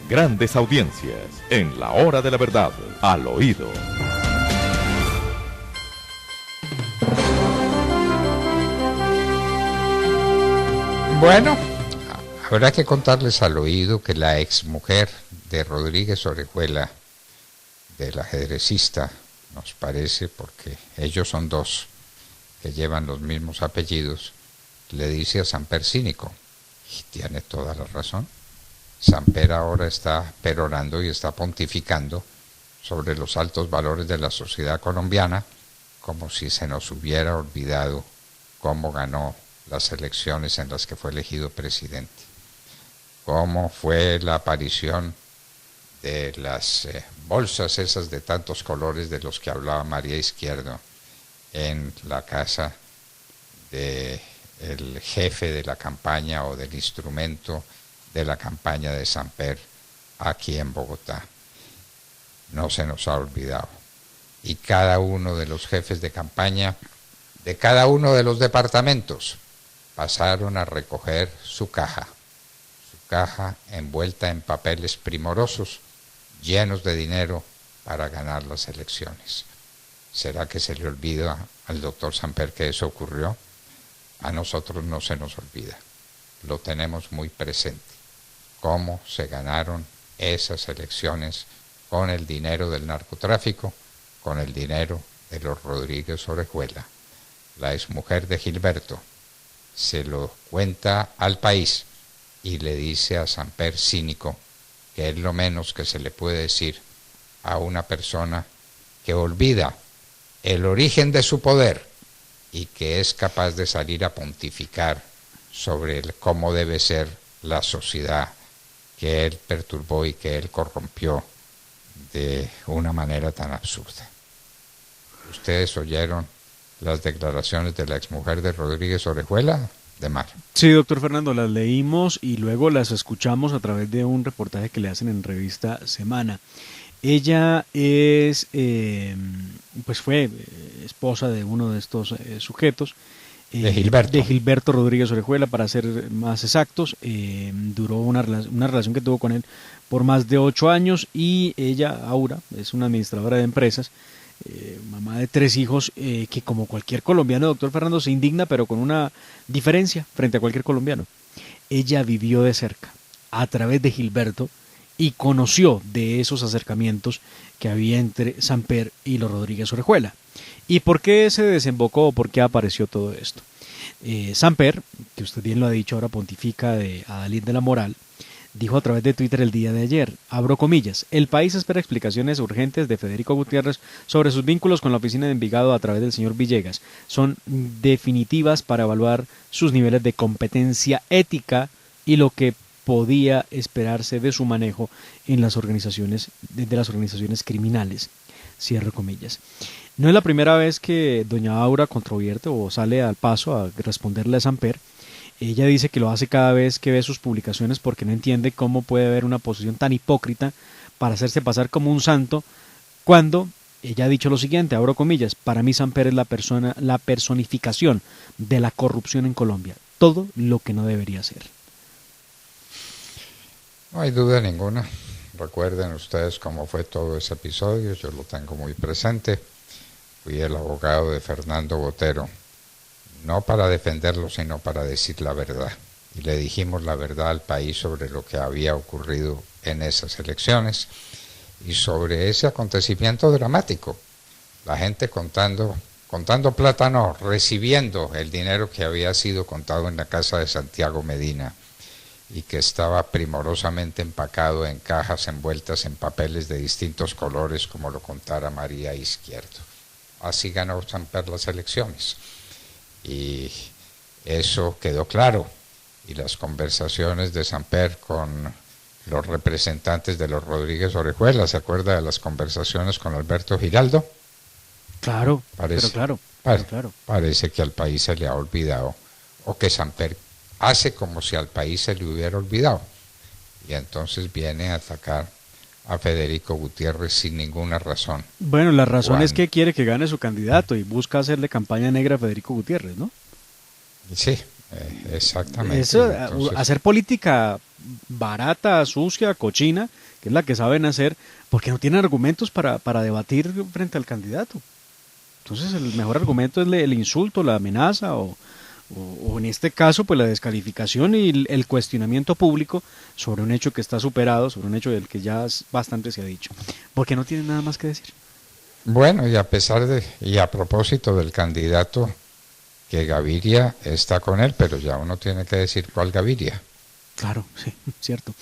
Grandes audiencias en la hora de la verdad, al oído. Bueno, habrá que contarles al oído que la exmujer de Rodríguez Orejuela, del ajedrecista, nos parece, porque ellos son dos que llevan los mismos apellidos, le dice a Samper cínico, y tiene toda la razón. Samper ahora está perorando y está pontificando sobre los altos valores de la sociedad colombiana, como si se nos hubiera olvidado cómo ganó las elecciones en las que fue elegido presidente, cómo fue la aparición de las bolsas esas de tantos colores de los que hablaba María Izquierdo en la casa del jefe de la campaña o del instrumento de la campaña de Samper aquí en Bogotá. No se nos ha olvidado. Y cada uno de los jefes de campaña de cada uno de los departamentos pasaron a recoger su caja envuelta en papeles primorosos, llenos de dinero para ganar las elecciones. ¿Será que se le olvida al doctor Samper que eso ocurrió? A nosotros no se nos olvida. Lo tenemos muy presente. Cómo se ganaron esas elecciones con el dinero del narcotráfico, con el dinero de los Rodríguez Orejuela. La exmujer de Gilberto se lo cuenta al país y le dice a Samper cínico que es lo menos que se le puede decir a una persona que olvida el origen de su poder y que es capaz de salir a pontificar sobre cómo debe ser la sociedad que él perturbó y que él corrompió de una manera tan absurda. ¿Ustedes oyeron las declaraciones de la exmujer de Rodríguez Orejuela, de Mar? Sí, doctor Fernando, las leímos y luego las escuchamos a través de un reportaje que le hacen en Revista Semana. Ella es, pues fue esposa de uno de estos sujetos. De Gilberto Rodríguez Orejuela, para ser más exactos. Duró una relación que tuvo con él por más de 8 años y ella, Aura, es una administradora de empresas, mamá de 3 hijos, que como cualquier colombiano, doctor Fernando, se indigna, pero con una diferencia frente a cualquier colombiano. Ella vivió de cerca, a través de Gilberto, y conoció de esos acercamientos que había entre Samper y los Rodríguez Orejuela. ¿Y por qué se desembocó o por qué apareció todo esto? Samper, que usted bien lo ha dicho, ahora pontifica de Adalid de la Moral, dijo a través de Twitter el día de ayer, abro comillas, el país espera explicaciones urgentes de Federico Gutiérrez sobre sus vínculos con la oficina de Envigado a través del señor Villegas. Son definitivas para evaluar sus niveles de competencia ética y lo que podía esperarse de su manejo en las organizaciones, de las organizaciones criminales. Cierro comillas. No es la primera vez que doña Aura controvierte o sale al paso a responderle a Samper. Ella dice que lo hace cada vez que ve sus publicaciones porque no entiende cómo puede haber una posición tan hipócrita para hacerse pasar como un santo cuando ella ha dicho lo siguiente, abro comillas, para mí Samper es la personificación de la corrupción en Colombia, todo lo que no debería ser. No hay duda ninguna. Recuerden ustedes cómo fue todo ese episodio, yo lo tengo muy presente. Fui el abogado de Fernando Botero, no para defenderlo, sino para decir la verdad. Y le dijimos la verdad al país sobre lo que había ocurrido en esas elecciones y sobre ese acontecimiento dramático. La gente contando plata, no, recibiendo el dinero que había sido contado en la casa de Santiago Medina y que estaba primorosamente empacado en cajas envueltas en papeles de distintos colores, como lo contara María Izquierdo. Así ganó Samper las elecciones. Y eso quedó claro. Y las conversaciones de Samper con los representantes de los Rodríguez Orejuela, ¿se acuerda de las conversaciones con Alberto Giraldo? Claro, Parece que al país se le ha olvidado, o que Samper hace como si al país se le hubiera olvidado. Y entonces viene a atacar a Federico Gutiérrez sin ninguna razón. Bueno, la razón es que quiere que gane su candidato y busca hacerle campaña negra a Federico Gutiérrez, ¿no? Sí, Exactamente. Eso, Entonces, hacer política barata, sucia, cochina, que es la que saben hacer, porque no tienen argumentos para debatir frente al candidato. Entonces el mejor argumento es el insulto, la amenaza o en este caso pues la descalificación y el cuestionamiento público sobre un hecho que está superado, sobre un hecho del que ya bastante se ha dicho, porque no tienen nada más que decir. bueno, y a propósito del candidato, que Gaviria está con él, pero ya uno tiene que decir cuál Gaviria. Claro, sí, cierto.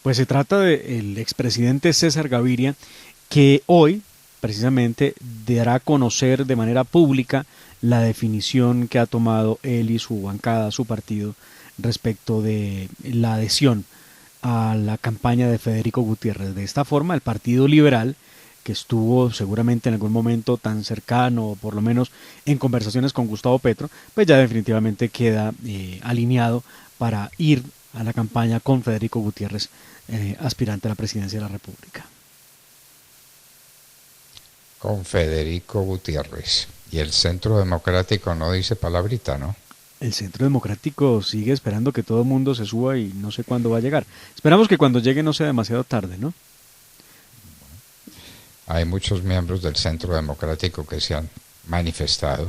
Pues se trata del expresidente César Gaviria, que hoy precisamente dará a conocer de manera pública la definición que ha tomado él y su bancada, su partido, respecto de la adhesión a la campaña de Federico Gutiérrez. De esta forma, el Partido Liberal, que estuvo seguramente en algún momento tan cercano, o por lo menos en conversaciones con Gustavo Petro, pues ya definitivamente queda alineado para ir a la campaña con Federico Gutiérrez, aspirante a la presidencia de la República. Con Federico Gutiérrez. Y el Centro Democrático no dice palabrita, ¿no? El Centro Democrático sigue esperando que todo el mundo se suba y no sé cuándo va a llegar. Esperamos que cuando llegue no sea demasiado tarde, ¿no? Hay muchos miembros del Centro Democrático que se han manifestado,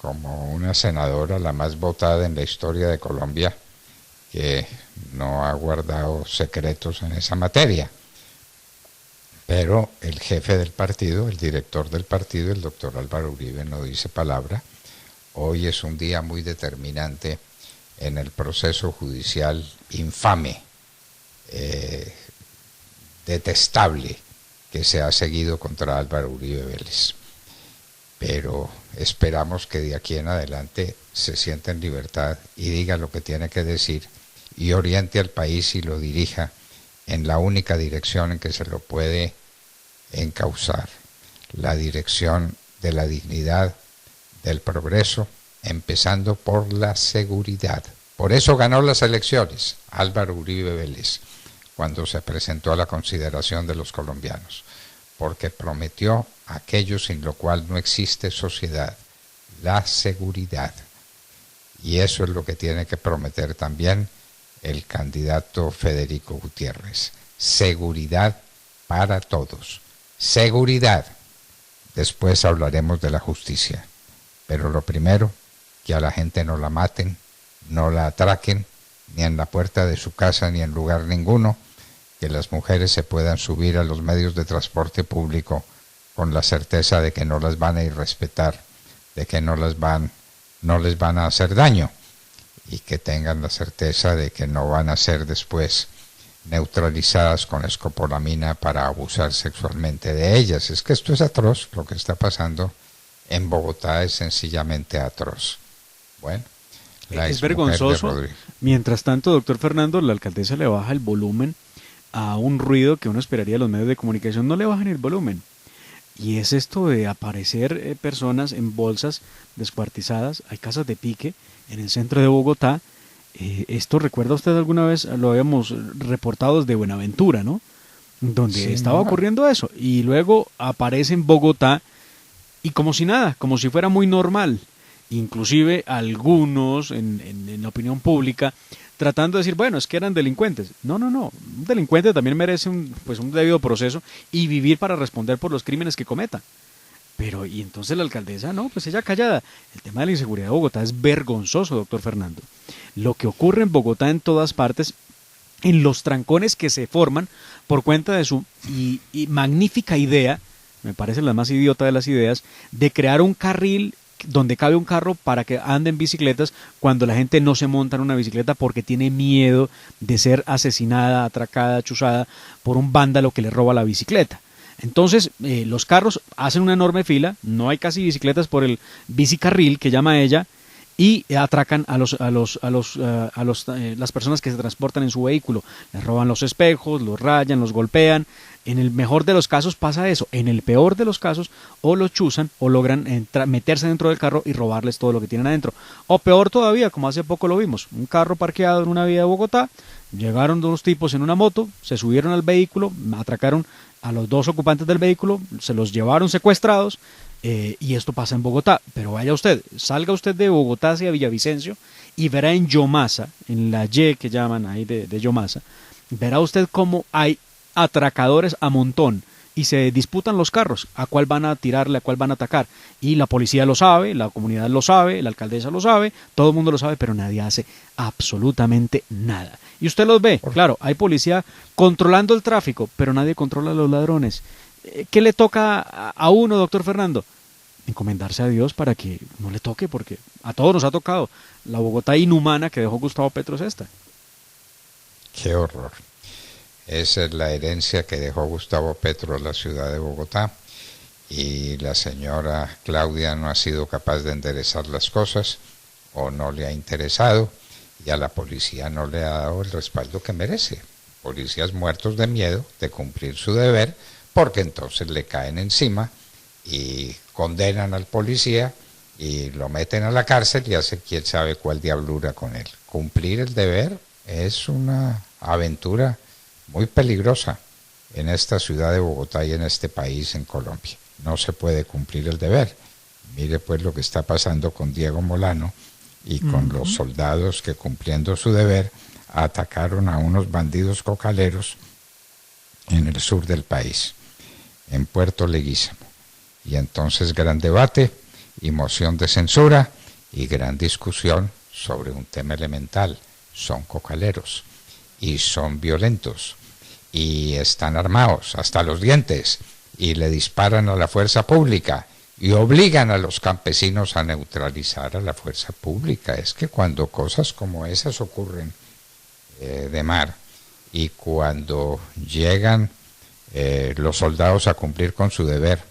como una senadora, la más votada en la historia de Colombia, que no ha guardado secretos en esa materia. Pero el jefe del partido, el director del partido, el doctor Álvaro Uribe, no dice palabra. Hoy es un día muy determinante en el proceso judicial infame, detestable, que se ha seguido contra Álvaro Uribe Vélez. Pero esperamos que de aquí en adelante se sienta en libertad y diga lo que tiene que decir y oriente al país y lo dirija en la única dirección en que se lo puede encauzar, la dirección de la dignidad, del progreso, empezando por la seguridad. Por eso ganó las elecciones Álvaro Uribe Vélez cuando se presentó a la consideración de los colombianos, porque prometió aquello sin lo cual no existe sociedad, la seguridad. Y eso es lo que tiene que prometer también el candidato Federico Gutiérrez. Seguridad para todos. Seguridad. Después hablaremos de la justicia. Pero lo primero, que a la gente no la maten, no la atraquen, ni en la puerta de su casa ni en lugar ninguno, que las mujeres se puedan subir a los medios de transporte público con la certeza de que no las van a irrespetar, de que no les van a hacer daño, y que tengan la certeza de que no van a ser después neutralizadas con escopolamina para abusar sexualmente de ellas. Es que esto es atroz, lo que está pasando en Bogotá es sencillamente atroz. Bueno, es vergonzoso. Mientras tanto, doctor Fernando, la alcaldesa le baja el volumen a un ruido que uno esperaría de los medios de comunicación. No le bajan el volumen. Y es esto de aparecer personas en bolsas descuartizadas. Hay casas de pique en el centro de Bogotá. Esto recuerda usted alguna vez, lo habíamos reportado desde Buenaventura, ¿no? Donde sí, estaba ocurriendo eso. Y luego aparece en Bogotá y como si nada, como si fuera muy normal. Inclusive algunos en la opinión pública tratando de decir, bueno, es que eran delincuentes. No, un delincuente también merece un debido proceso y vivir para responder por los crímenes que cometa. Pero, y entonces la alcaldesa, no, pues ella callada. El tema de la inseguridad de Bogotá es vergonzoso, doctor Fernando. Lo que ocurre en Bogotá en todas partes, en los trancones que se forman por cuenta de su y magnífica idea, me parece la más idiota de las ideas, de crear un carril donde cabe un carro para que anden bicicletas cuando la gente no se monta en una bicicleta porque tiene miedo de ser asesinada, atracada, chuzada por un vándalo que le roba la bicicleta. Entonces los carros hacen una enorme fila, no hay casi bicicletas por el bicicarril que llama ella, y atracan a las personas que se transportan en su vehículo, les roban los espejos, los rayan, los golpean. En el mejor de los casos pasa eso, en el peor de los casos o los chuzan o logran meterse dentro del carro y robarles todo lo que tienen adentro. O peor todavía, como hace poco lo vimos, un carro parqueado en una vía de Bogotá, llegaron dos tipos en una moto, se subieron al vehículo, atracaron a los dos ocupantes del vehículo, se los llevaron secuestrados y esto pasa en Bogotá. Pero vaya usted, salga usted de Bogotá hacia Villavicencio y verá en Yomasa, en la Y que llaman ahí de Yomasa, verá usted cómo hay atracadores a montón y se disputan los carros, a cuál van a tirarle, a cuál van a atacar. Y la policía lo sabe, la comunidad lo sabe, la alcaldesa lo sabe, todo el mundo lo sabe, pero nadie hace absolutamente nada. Y usted los ve, claro, hay policía controlando el tráfico, pero nadie controla a los ladrones. ¿Qué le toca a uno, doctor Fernando? Encomendarse a Dios para que no le toque, porque a todos nos ha tocado. La Bogotá inhumana que dejó Gustavo Petro es esta. Qué horror. Esa es la herencia que dejó Gustavo Petro a la ciudad de Bogotá, y la señora Claudia no ha sido capaz de enderezar las cosas, o no le ha interesado, y a la policía no le ha dado el respaldo que merece. Policías muertos de miedo de cumplir su deber, porque entonces le caen encima y condenan al policía y lo meten a la cárcel y hacen quién sabe cuál diablura con él. Cumplir el deber es una aventura muy peligrosa en esta ciudad de Bogotá y en este país, en Colombia. No se puede cumplir el deber. Mire pues lo que está pasando con Diego Molano y con los soldados que, cumpliendo su deber, atacaron a unos bandidos cocaleros en el sur del país, en Puerto Leguízamo. Y entonces gran debate y moción de censura y gran discusión sobre un tema elemental. Son cocaleros y son violentos y están armados hasta los dientes y le disparan a la fuerza pública y obligan a los campesinos a neutralizar a la fuerza pública. Es que cuando cosas como esas ocurren de mar, y cuando llegan los soldados a cumplir con su deber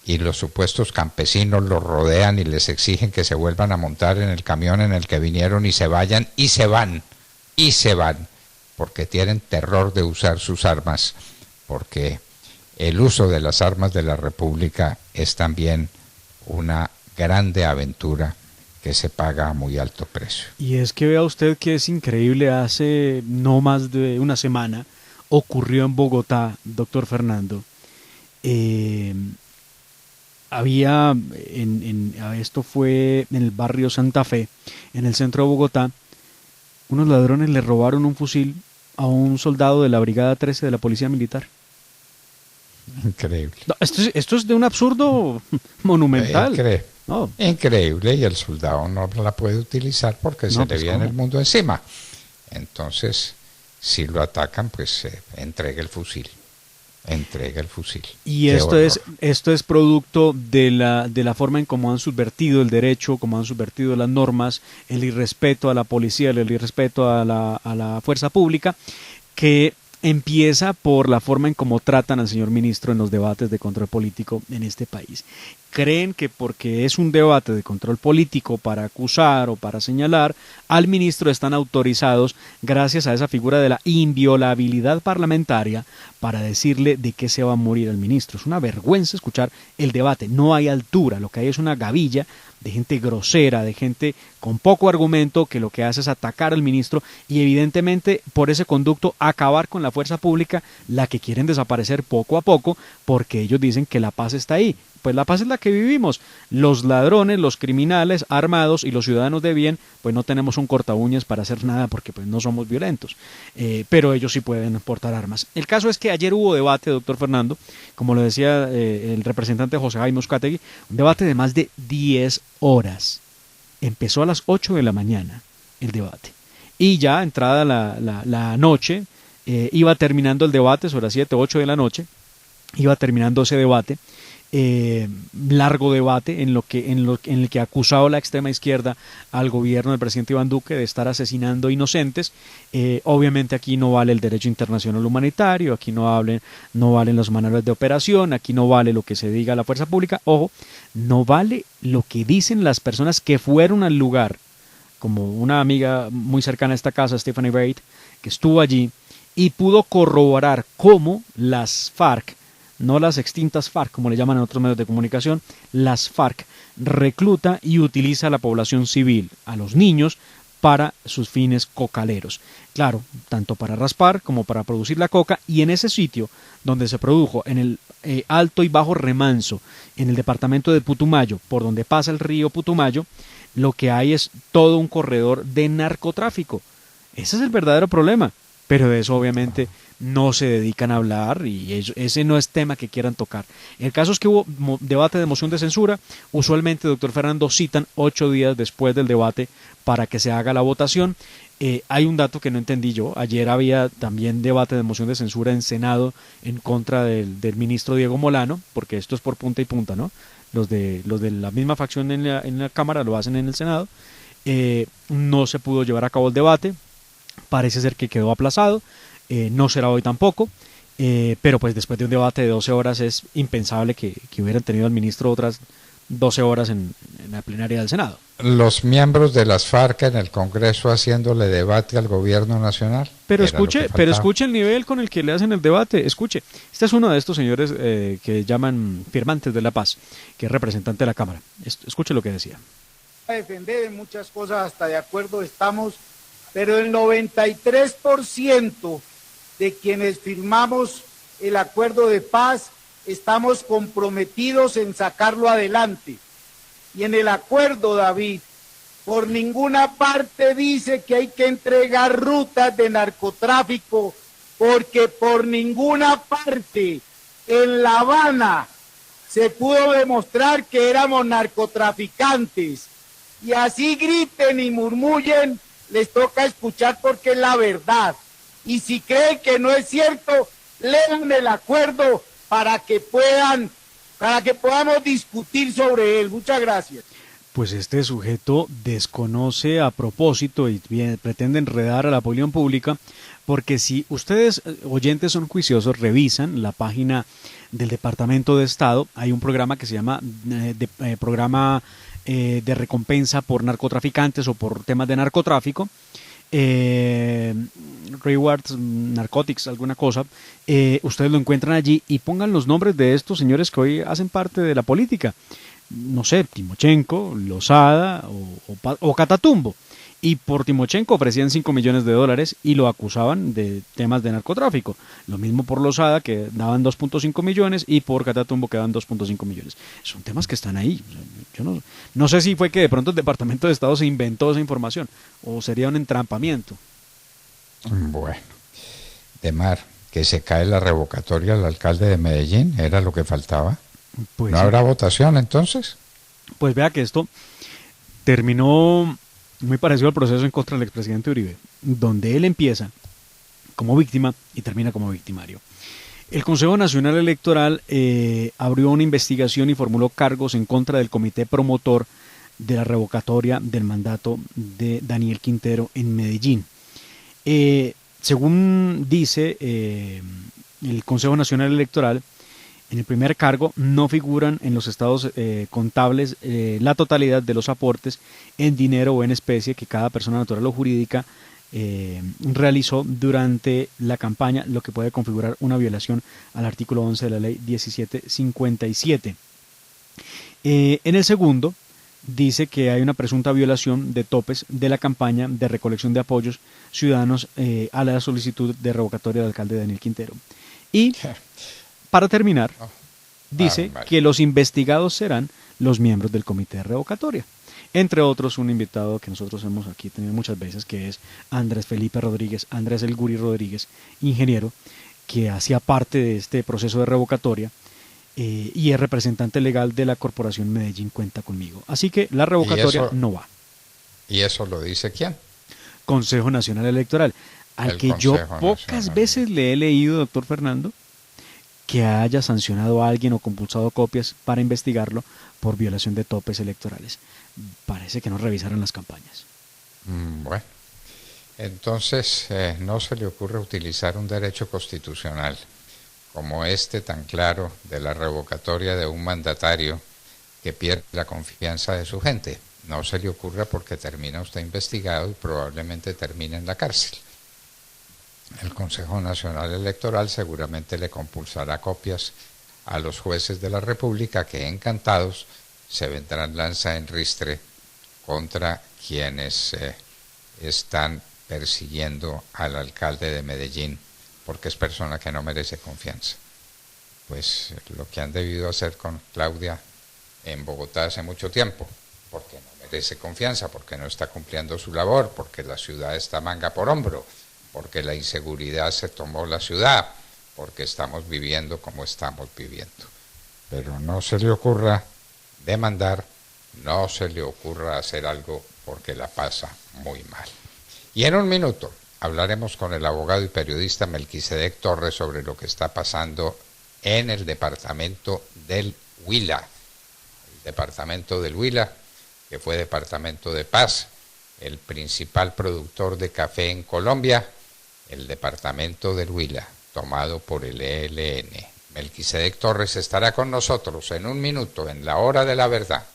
y los supuestos campesinos los rodean y les exigen que se vuelvan a montar en el camión en el que vinieron y se vayan, y se van, porque tienen terror de usar sus armas, porque el uso de las armas de la República es también una grande aventura que se paga a muy alto precio. Y es que vea usted que es increíble, hace no más de una semana ocurrió en Bogotá, doctor Fernando, esto fue en el barrio Santa Fe, en el centro de Bogotá, unos ladrones le robaron un fusil a un soldado de la Brigada 13 de la Policía Militar. Increíble. No, esto es de un absurdo monumental. Increíble, y el soldado no la puede utilizar porque se le viene el mundo encima. Entonces, si lo atacan, pues entrega el fusil. Y esto es producto de la forma en cómo han subvertido el derecho, cómo han subvertido las normas, el irrespeto a la policía, el irrespeto a la fuerza pública, que empieza por la forma en cómo tratan al señor ministro en los debates de control político en este país. Creen que porque es un debate de control político para acusar o para señalar al ministro, están autorizados, gracias a esa figura de la inviolabilidad parlamentaria, para decirle de qué se va a morir el ministro. Es una vergüenza escuchar el debate, no hay altura, lo que hay es una gavilla de gente grosera, de gente con poco argumento, que lo que hace es atacar al ministro y evidentemente por ese conducto acabar con la fuerza pública, la que quieren desaparecer poco a poco, porque ellos dicen que la paz está ahí. Pues la paz es la que vivimos. Los ladrones, los criminales armados y los ciudadanos de bien, pues no tenemos un corta uñas para hacer nada porque pues no somos violentos. Pero ellos sí pueden portar armas. El caso es que ayer hubo debate, doctor Fernando, como lo decía el representante José Jaime Uzcategui, un debate de más de 10 horas. Empezó a las 8 de la mañana el debate. Y ya entrada la noche, iba terminando el debate, sobre las 7, 8 de la noche, iba terminando ese debate. Largo debate en el que ha acusado la extrema izquierda al gobierno del presidente Iván Duque de estar asesinando inocentes. Obviamente aquí no vale el derecho internacional humanitario, aquí no valen los manuales de operación, aquí no vale lo que se diga a la fuerza pública, ojo, no vale lo que dicen las personas que fueron al lugar, como una amiga muy cercana a esta casa, Stephanie Bate, que estuvo allí y pudo corroborar cómo las FARC, no las extintas FARC, como le llaman en otros medios de comunicación, las FARC recluta y utiliza a la población civil, a los niños, para sus fines cocaleros. Claro, tanto para raspar como para producir la coca, y en ese sitio donde se produjo, en el Alto y Bajo Remanso, en el departamento de Putumayo, por donde pasa el río Putumayo, lo que hay es todo un corredor de narcotráfico. Ese es el verdadero problema, pero de eso obviamente no se dedican a hablar y ese no es tema que quieran tocar. El caso es que hubo debate de moción de censura. Usualmente, doctor Fernando, citan 8 días después del debate para que se haga la votación. Hay un dato que no entendí yo. Ayer había también debate de moción de censura en Senado en contra del ministro Diego Molano, porque esto es por punta y punta, ¿no? Los de la misma facción en la Cámara lo hacen en el Senado. No se pudo llevar a cabo el debate. Parece ser que quedó aplazado. No será hoy tampoco, pero pues después de un debate de 12 horas es impensable que hubieran tenido al ministro otras 12 horas en la plenaria del Senado. Los miembros de las FARC en el Congreso haciéndole debate al gobierno nacional. Pero escuche el nivel con el que le hacen el debate. Escuche, este es uno de estos señores que llaman firmantes de la paz, que es representante de la Cámara. Escuche lo que decía. A defender en muchas cosas hasta de acuerdo estamos, pero el 93% de quienes firmamos el acuerdo de paz estamos comprometidos en sacarlo adelante. Y en el acuerdo, David, por ninguna parte dice que hay que entregar rutas de narcotráfico, porque por ninguna parte en La Habana se pudo demostrar que éramos narcotraficantes. Y así griten y murmullen, les toca escuchar porque es la verdad. Y si creen que no es cierto, lean el acuerdo para que podamos discutir sobre él. Muchas gracias. Pues este sujeto desconoce a propósito y pretende enredar a la opinión pública, porque si ustedes, oyentes, son juiciosos, revisan la página del Departamento de Estado, hay un programa que se llama Programa de Recompensa por Narcotraficantes o por temas de narcotráfico, Rewards Narcotics, alguna cosa. Ustedes lo encuentran allí y pongan los nombres de estos señores que hoy hacen parte de la política, no sé, Timochenko, Lozada o Catatumbo. Y por Timochenko ofrecían $5 millones y lo acusaban de temas de narcotráfico. Lo mismo por Lozada, que daban 2.5 millones, y por Catatumbo, que daban 2.5 millones. Son temas que están ahí. Yo no sé si fue que de pronto el Departamento de Estado se inventó esa información, o sería un entrampamiento. Bueno, Demar, que se cae la revocatoria al alcalde de Medellín, era lo que faltaba. Pues, ¿no habrá votación entonces? Pues vea que esto terminó muy parecido al proceso en contra del expresidente Uribe, donde él empieza como víctima y termina como victimario. El Consejo Nacional Electoral abrió una investigación y formuló cargos en contra del comité promotor de la revocatoria del mandato de Daniel Quintero en Medellín. Según dice el Consejo Nacional Electoral, en el primer cargo no figuran en los estados contables la totalidad de los aportes en dinero o en especie que cada persona natural o jurídica realizó durante la campaña, lo que puede configurar una violación al artículo 11 de la ley 1757. En el segundo dice que hay una presunta violación de topes de la campaña de recolección de apoyos ciudadanos a la solicitud de revocatoria del alcalde Daniel Quintero. Y para terminar, dice que los investigados serán los miembros del comité de revocatoria. Entre otros, un invitado que nosotros hemos aquí tenido muchas veces, que es Andrés Felipe Rodríguez, Andrés El Guri Rodríguez, ingeniero, que hacía parte de este proceso de revocatoria y es representante legal de la Corporación Medellín Cuenta Conmigo. Así que la revocatoria no va. ¿Y eso lo dice quién? Consejo Nacional Electoral, al que yo pocas veces le he leído, doctor Fernando, que haya sancionado a alguien o compulsado copias para investigarlo por violación de topes electorales. Parece que no revisaron las campañas. Bueno, entonces no se le ocurre utilizar un derecho constitucional como este tan claro de la revocatoria de un mandatario que pierde la confianza de su gente. No se le ocurra porque termina usted investigado y probablemente termine en la cárcel. El Consejo Nacional Electoral seguramente le compulsará copias a los jueces de la República que, encantados, se vendrán lanza en ristre contra quienes están persiguiendo al alcalde de Medellín porque es persona que no merece confianza. Pues lo que han debido hacer con Claudia en Bogotá hace mucho tiempo, porque no merece confianza, porque no está cumpliendo su labor, porque la ciudad está manga por hombro, porque la inseguridad se tomó la ciudad, porque estamos viviendo como estamos viviendo. Pero no se le ocurra demandar, no se le ocurra hacer algo porque la pasa muy mal. Y en un minuto hablaremos con el abogado y periodista Melquisedec Torres sobre lo que está pasando en el departamento del Huila. El departamento del Huila, que fue departamento de paz, el principal productor de café en Colombia, el departamento del Huila, tomado por el ELN. Melquisedec Torres estará con nosotros en un minuto, en la hora de la verdad.